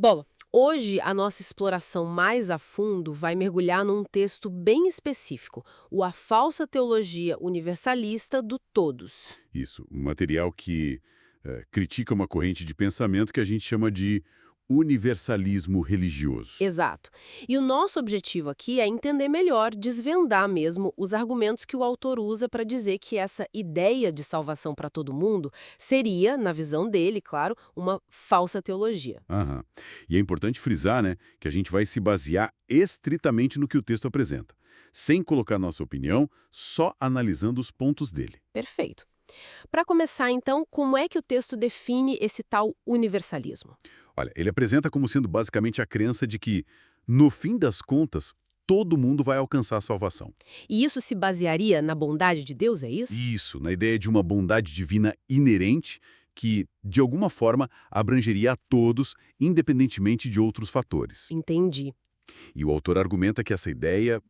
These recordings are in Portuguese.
Bom, hoje a nossa exploração mais a fundo vai mergulhar num texto bem específico, o A Falsa Teologia Universalista do Todos. Isso, um material que critica uma corrente de pensamento que a gente chama de universalismo religioso. Exato. E o nosso objetivo aqui é entender melhor, desvendar mesmo os argumentos que o autor usa para dizer que essa ideia de salvação para todo mundo seria, na visão dele, claro, uma falsa teologia. Aham. E é importante frisar, né, que a gente vai se basear estritamente no que o texto apresenta, sem colocar nossa opinião, só analisando os pontos dele. Perfeito. Para começar, então, como é que o texto define esse tal universalismo? Olha, ele apresenta como sendo basicamente a crença de que, no fim das contas, todo mundo vai alcançar a salvação. E isso se basearia na bondade de Deus, é isso? Isso, na ideia de uma bondade divina inerente que, de alguma forma, abrangeria a todos, independentemente de outros fatores. Entendi. E o autor argumenta que essa ideia,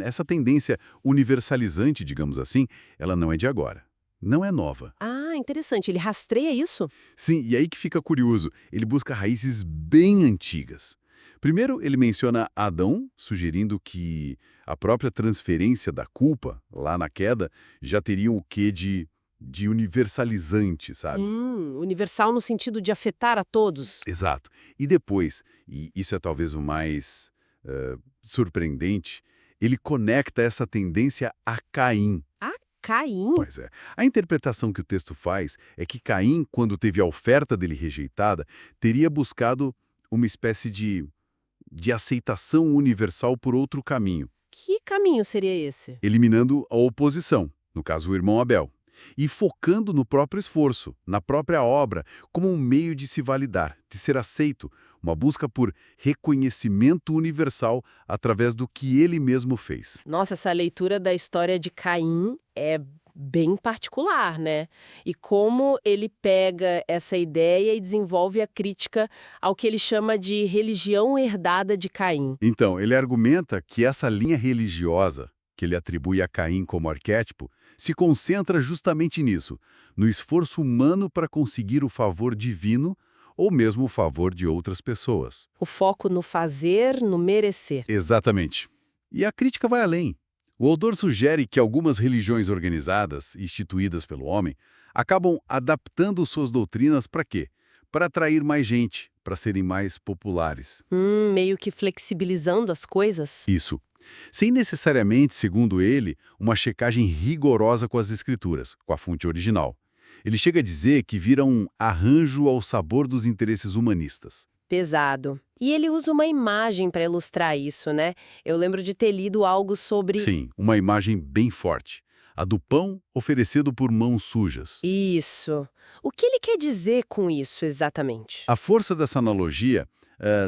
essa tendência universalizante, digamos assim, ela não é de agora. Não é nova. Ah, interessante. Ele rastreia isso? Sim, e aí que fica curioso, ele busca raízes bem antigas. Primeiro, ele menciona Adão, sugerindo que a própria transferência da culpa, lá na queda, já teria o quê de universalizante, sabe? Universal no sentido de afetar a todos. Exato. E depois, e isso é talvez o mais surpreendente, ele conecta essa tendência a Caim. Ah, Caim? Pois é. A interpretação que o texto faz é que Caim, quando teve a oferta dele rejeitada, teria buscado uma espécie de aceitação universal por outro caminho, Que caminho seria esse? eliminando a oposição, no caso o irmão Abel, e focando no próprio esforço, na própria obra, como um meio de se validar, de ser aceito, uma busca por reconhecimento universal através do que ele mesmo fez. Nossa, essa leitura da história de Caim é bem particular, né? E como ele pega essa ideia e desenvolve a crítica ao que ele chama de religião herdada de Caim. Então, ele argumenta que essa linha religiosa, que ele atribui a Caim como arquétipo, se concentra justamente nisso, no esforço humano para conseguir o favor divino ou mesmo o favor de outras pessoas. O foco no fazer, no merecer. Exatamente. E a crítica vai além. O autor sugere que algumas religiões organizadas, instituídas pelo homem, acabam adaptando suas doutrinas para quê? Para atrair mais gente, para serem mais populares. Meio que flexibilizando as coisas. Isso. Sem necessariamente, segundo ele, uma checagem rigorosa com as escrituras, com a fonte original. Ele chega a dizer que vira um arranjo ao sabor dos interesses humanistas. Pesado. E ele usa uma imagem para ilustrar isso, né? Eu lembro de ter lido algo sobre Sim, uma imagem bem forte. A do pão oferecido por mãos sujas. isso. O que ele quer dizer com isso exatamente? A força dessa analogia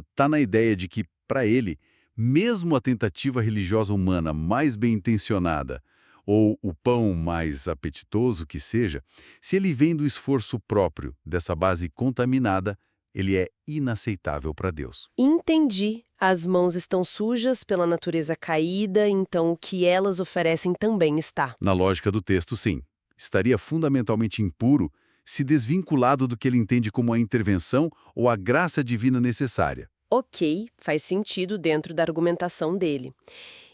está na ideia de que, para ele, mesmo a tentativa religiosa humana mais bem intencionada, ou o pão mais apetitoso que seja, se ele vem do esforço próprio, dessa base contaminada, ele é inaceitável para Deus. Entendi. As mãos estão sujas pela natureza caída, então o que elas oferecem também está. Na lógica do texto, sim. Estaria fundamentalmente impuro se desvinculado do que ele entende como a intervenção ou a graça divina necessária. Ok, faz sentido dentro da argumentação dele.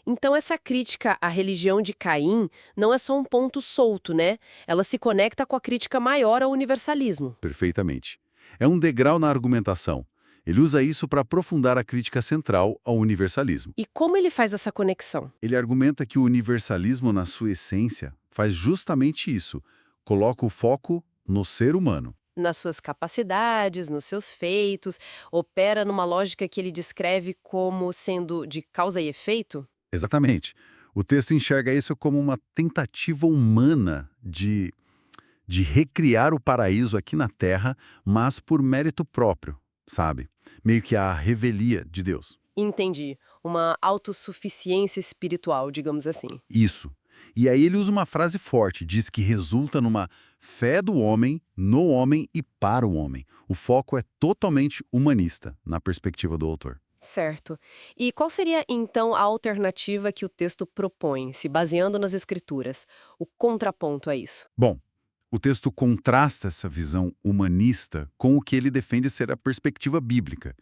Então, essa crítica à religião de Caim não é só um ponto solto, né? Ela se conecta com a crítica maior ao universalismo. Perfeitamente. É um degrau na argumentação. Ele usa isso para aprofundar a crítica central ao universalismo. E como ele faz essa conexão? Ele argumenta que o universalismo, na sua essência, faz justamente isso. Coloca o foco no ser humano. Nas suas capacidades, nos seus feitos, opera numa lógica que ele descreve como sendo de causa e efeito? Exatamente. O texto enxerga isso como uma tentativa humana de recriar o paraíso aqui na Terra, mas por mérito próprio, sabe? Meio que a revelia de Deus. Entendi. Uma autossuficiência espiritual, digamos assim. Isso. E aí ele usa uma frase forte, diz que resulta numa fé do homem, no homem e para o homem. O foco é totalmente humanista, na perspectiva do autor. Certo. E qual seria, então, a alternativa que o texto propõe, se baseando nas escrituras? O contraponto a isso? Bom, o texto contrasta essa visão humanista com o que ele defende ser a perspectiva bíblica.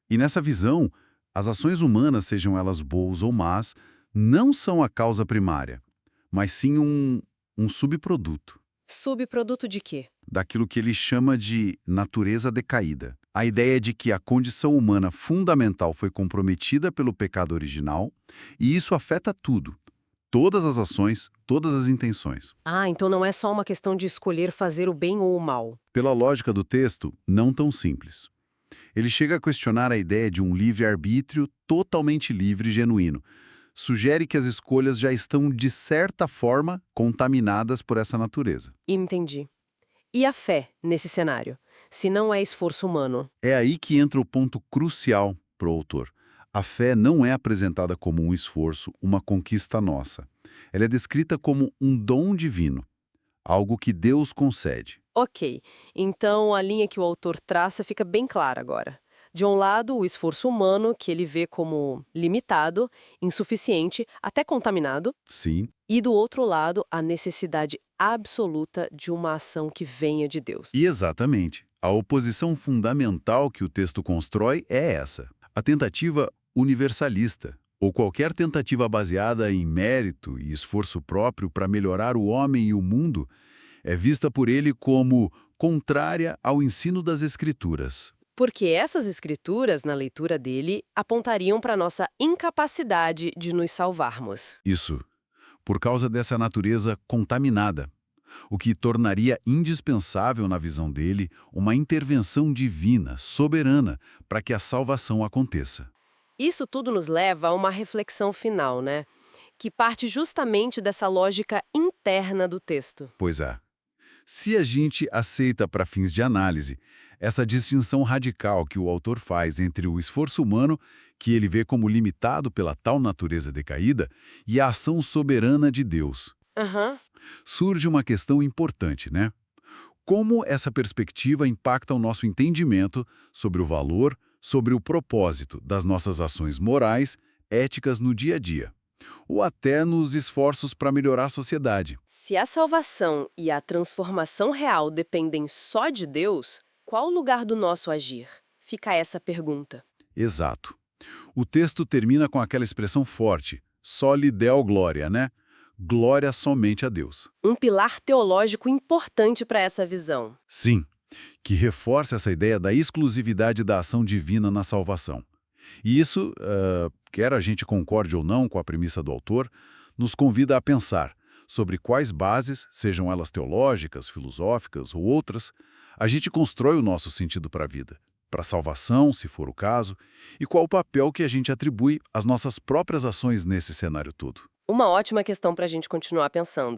E nessa visão, as ações humanas, sejam elas boas ou más, não são a causa primária, mas sim um subproduto Subproduto de quê? daquilo que ele chama de natureza decaída. A ideia de que a condição humana fundamental foi comprometida pelo pecado original, e isso afeta tudo, todas as ações, todas as intenções. Ah, então não é só uma questão de escolher fazer o bem ou o mal. Pela lógica do texto, não tão simples. Ele chega a questionar a ideia de um livre-arbítrio totalmente livre e genuíno. Sugere que as escolhas já estão, de certa forma, contaminadas por essa natureza. Entendi. E a fé, nesse cenário? Se não é esforço humano. É aí que entra o ponto crucial para o autor. A fé não é apresentada como um esforço, uma conquista nossa. Ela é descrita como um dom divino, algo que Deus concede. Ok, então a linha que o autor traça fica bem clara agora. De um lado, o esforço humano, que ele vê como limitado, insuficiente, até contaminado, Sim, e do outro lado, a necessidade absoluta de uma ação que venha de Deus. e exatamente. A oposição fundamental que o texto constrói é essa. A tentativa universalista, ou qualquer tentativa baseada em mérito e esforço próprio para melhorar o homem e o mundo, é vista por ele como contrária ao ensino das Escrituras. Porque essas escrituras, na leitura dele, apontariam para nossa incapacidade de nos salvarmos. Isso, por causa dessa natureza contaminada, o que tornaria indispensável, na visão dele, uma intervenção divina, soberana, para que a salvação aconteça. Isso tudo nos leva a uma reflexão final, né? Que parte justamente dessa lógica interna do texto. Pois é. Se a gente aceita para fins de análise essa distinção radical que o autor faz entre o esforço humano, que ele vê como limitado pela tal natureza decaída, e a ação soberana de Deus, Aham. surge uma questão importante, né? Como essa perspectiva impacta o nosso entendimento sobre o valor, sobre o propósito das nossas ações morais, éticas no dia a dia, ou até nos esforços para melhorar a sociedade. Se a salvação e a transformação real dependem só de Deus, qual o lugar do nosso agir? Fica essa pergunta. Exato. O texto termina com aquela expressão forte, só lhe deu glória, né? Glória somente a Deus. Um pilar teológico importante para essa visão. Sim, que reforça essa ideia da exclusividade da ação divina na salvação. E isso, quer a gente concorde ou não com a premissa do autor, nos convida a pensar sobre quais bases, sejam elas teológicas, filosóficas ou outras, a gente constrói o nosso sentido para a vida, para a salvação, se for o caso, e qual o papel que a gente atribui às nossas próprias ações nesse cenário todo. Uma ótima questão para a gente continuar pensando.